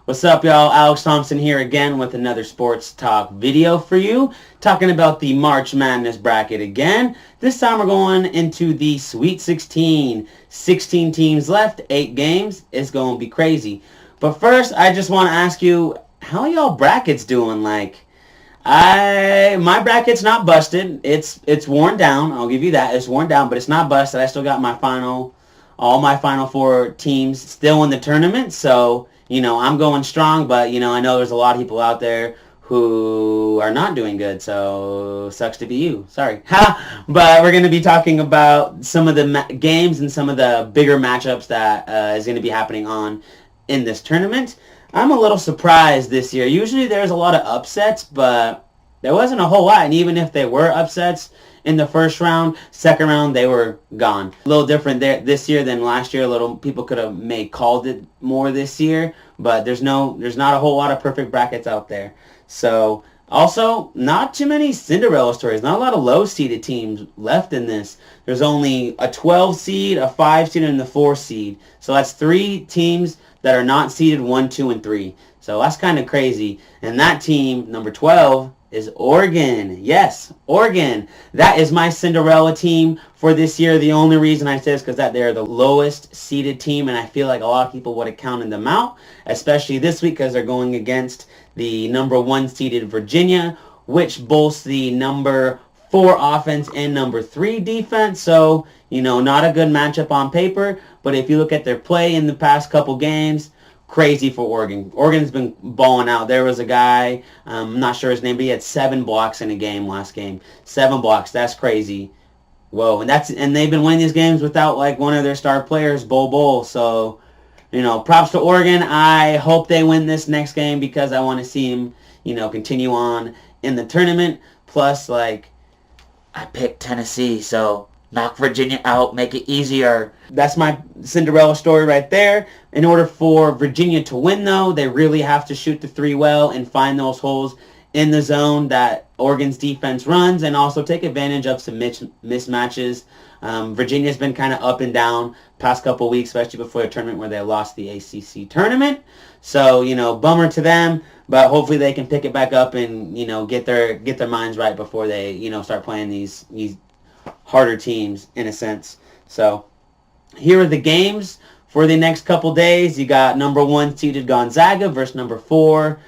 What's up, y'all? Alex Thompson here again with another sports talk video for you. Talking about the March Madness bracket again. This time we're going into the Sweet 16. 16 teams left, 8 games. It's going to be crazy. But first, I just want to ask you, how y'all brackets doing? My bracket's not busted. It's worn down. I'll give you that. It's worn down, but it's not busted. I still got all my final 4 teams still in the tournament. So, I'm going strong, but, I know there's a lot of people out there who are not doing good, so sucks to be you. Sorry. But we're going to be talking about some of the games and some of the bigger matchups that is going to be happening in this tournament. I'm a little surprised this year. Usually there's a lot of upsets, but there wasn't a whole lot, and even if there were upsets in the first round, second round, they were gone. A little different this year than last year. People could have called it more this year, but there's not a whole lot of perfect brackets out there. So, also, not too many Cinderella stories. Not a lot of low-seeded teams left in this. There's only a 12 seed, a 5 seed, and a 4 seed. So that's 3 teams that are not seeded 1, 2, and 3. So that's kind of crazy. And that team, number 12, is Oregon. Yes, Oregon. That is my Cinderella team for this year. The only reason I say this is because they're the lowest seeded team, and I feel like a lot of people would have counted them out, especially this week because they're going against the number 1 seeded Virginia, which boasts the number 4 offense and number 3 defense. So, not a good matchup on paper, but if you look at their play in the past couple games, crazy for Oregon. Oregon's been balling out. There was a guy, I'm not sure his name, but he had 7 blocks in a game last game. 7 blocks. That's crazy. Whoa. And they've been winning these games without one of their star players, Bol. So, props to Oregon. I hope they win this next game because I want to see him, continue on in the tournament. Plus, I picked Tennessee, so knock Virginia out, make it easier. That's my Cinderella story right there. In order for Virginia to win, though, they really have to shoot the 3 well and find those holes in the zone that Oregon's defense runs and also take advantage of some mismatches. Virginia's been kind of up and down past couple weeks, especially before the tournament where they lost the ACC tournament. So, bummer to them, but hopefully they can pick it back up and, get their minds right before they, start playing these harder teams in a sense. So here are the games for the next couple days. You got number 1 seeded Gonzaga versus number 4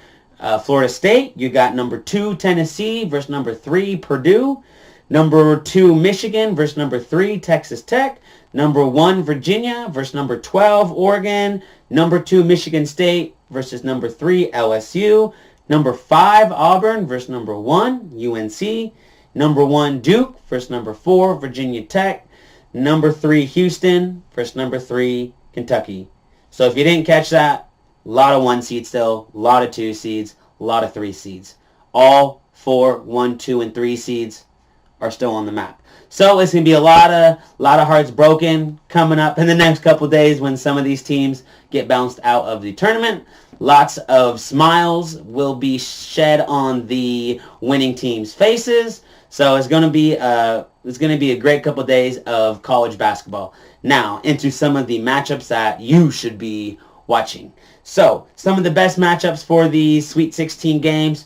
Florida State. You got number 2 Tennessee versus number 3 Purdue. Number 2 Michigan versus number 3 Texas Tech. Number 1 Virginia versus number 12 Oregon. Number 2 Michigan State versus number 3 LSU. Number 5 Auburn versus number 1 UNC. Number 1 Duke versus number 4 Virginia Tech. Number 3 Houston versus number 3 Kentucky. So if you didn't catch that, a lot of 1 seeds still, a lot of 2 seeds, a lot of 3 seeds. All 4, 1, 2, and 3 seeds are still on the map. So it's going to be a lot of hearts broken coming up in the next couple days when some of these teams get bounced out of the tournament. Lots of smiles will be shed on the winning team's faces. So it's going to be a great couple days of college basketball. Now, into some of the matchups that you should be watching. So, some of the best matchups for the Sweet 16 games.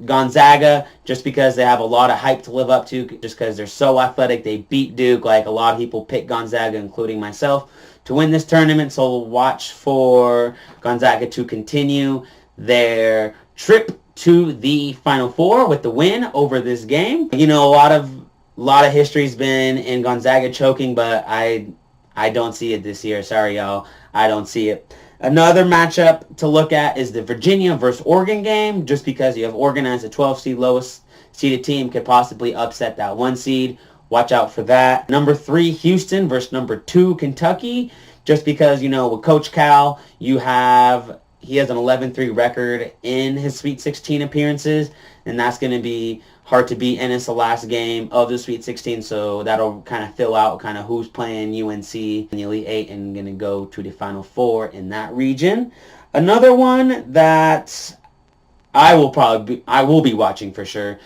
Gonzaga, just because they have a lot of hype to live up to, just because they're so athletic. They beat Duke. A lot of people pick Gonzaga, including myself, to win this tournament. So we'll watch for Gonzaga to continue their trip to the Final Four with the win over this game. A lot of history's been in Gonzaga choking, but I don't see it this year. Sorry, y'all. I don't see it. Another matchup to look at is the Virginia versus Oregon game, just because you have Oregon as a 12 seed, lowest seeded team, could possibly upset that 1 seed. Watch out for that. Number 3 Houston versus number 2 Kentucky, just because, with Coach Cal, he has an 11-3 record in his Sweet 16 appearances, and that's going to be hard to beat, and it's the last game of the Sweet 16, so that'll kind of fill out kind of who's playing UNC in the Elite 8 and going to go to the Final Four in that region. Another one that I will be watching for sure.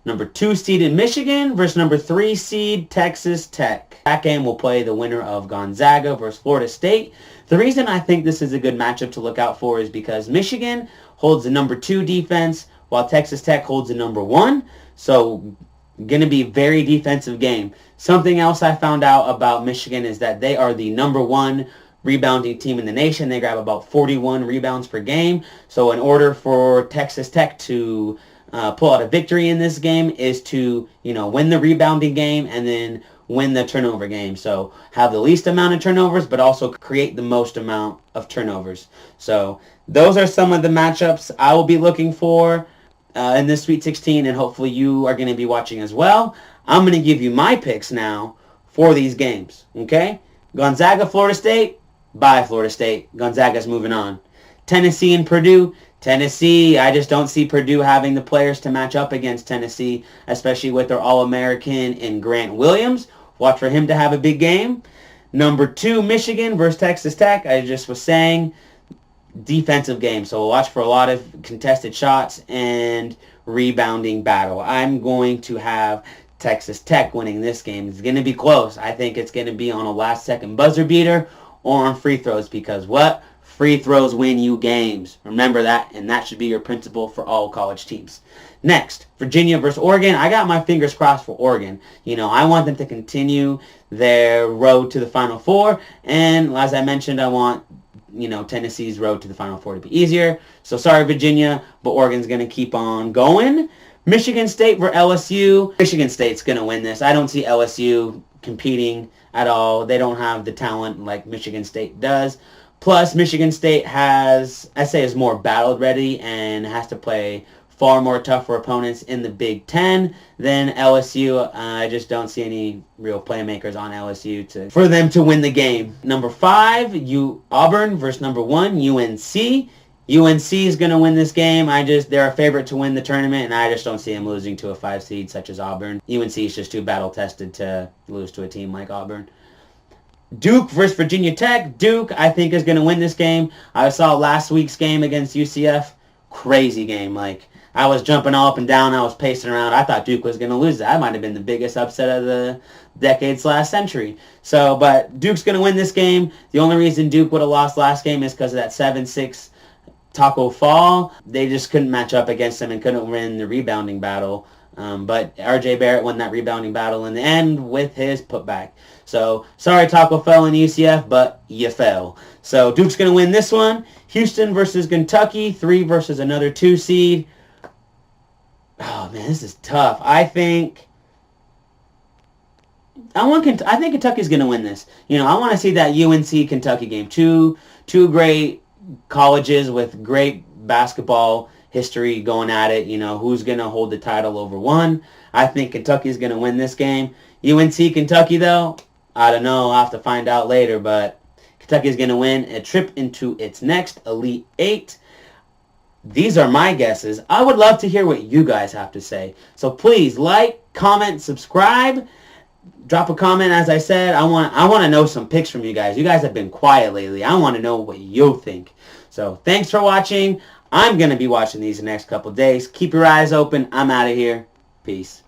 Number 2 seeded Michigan versus number 3 seed Texas Tech. That game will play the winner of Gonzaga versus Florida State. The reason I think this is a good matchup to look out for is because Michigan holds the number 2 defense while Texas Tech holds the number 1. So going to be a very defensive game. Something else I found out about Michigan is that they are the number 1 rebounding team in the nation. They grab about 41 rebounds per game. So in order for Texas Tech to pull out a victory in this game is to, win the rebounding game and then win the turnover game. So have the least amount of turnovers, but also create the most amount of turnovers. So those are some of the matchups I will be looking for in this Sweet 16, and hopefully you are going to be watching as well. I'm going to give you my picks now for these games. Okay? Gonzaga, Florida State. Bye, Florida State. Gonzaga's moving on. Tennessee and Purdue. Tennessee, I just don't see Purdue having the players to match up against Tennessee, especially with their All-American in Grant Williams. Watch for him to have a big game. Number 2, Michigan versus Texas Tech. I just was saying defensive game. So watch for a lot of contested shots and rebounding battle. I'm going to have Texas Tech winning this game. It's going to be close. I think it's going to be on a last-second buzzer beater or on free throws because what? Free throws win you games. Remember that, and that should be your principle for all college teams. Next, Virginia versus Oregon. I got my fingers crossed for Oregon. I want them to continue their road to the Final Four, and as I mentioned, I want Tennessee's road to the Final Four to be easier. So sorry, Virginia, but Oregon's going to keep on going. Michigan State versus LSU. Michigan State's going to win this. I don't see LSU competing at all. They don't have the talent like Michigan State does. Plus, Michigan State is more battle ready and has to play far more tougher opponents in the Big Ten than LSU. I just don't see any real playmakers on LSU for them to win the game. Number 5, Auburn versus number 1, UNC. UNC is going to win this game. They're a favorite to win the tournament, and I just don't see them losing to a 5 seed such as Auburn. UNC is just too battle-tested to lose to a team like Auburn. Duke versus Virginia Tech. Duke, I think, is going to win this game. I saw last week's game against UCF. Crazy game. I was jumping all up and down. I was pacing around. I thought Duke was going to lose. That might have been the biggest upset of the decade/century. But Duke's going to win this game. The only reason Duke would have lost last game is because of that 7-6 Taco Fall. They just couldn't match up against them and couldn't win the rebounding battle. But R.J. Barrett won that rebounding battle in the end with his putback. So, sorry Taco fell in UCF, but you fell. So, Duke's going to win this one. Houston versus Kentucky, 3 versus another 2 seed. Oh, man, this is tough. I think Kentucky's going to win this. I want to see that UNC-Kentucky game. Two great colleges with great basketball history going at it. Who's going to hold the title over one. I think Kentucky's going to win this game. UNC-Kentucky, though, I don't know. I'll have to find out later, but Kentucky's going to win a trip into its next Elite Eight. These are my guesses. I would love to hear what you guys have to say. So please like, comment, subscribe. Drop a comment, as I said. I want to know some picks from you guys. You guys have been quiet lately. I want to know what you think. So thanks for watching. I'm going to be watching these the next couple days. Keep your eyes open. I'm out of here. Peace.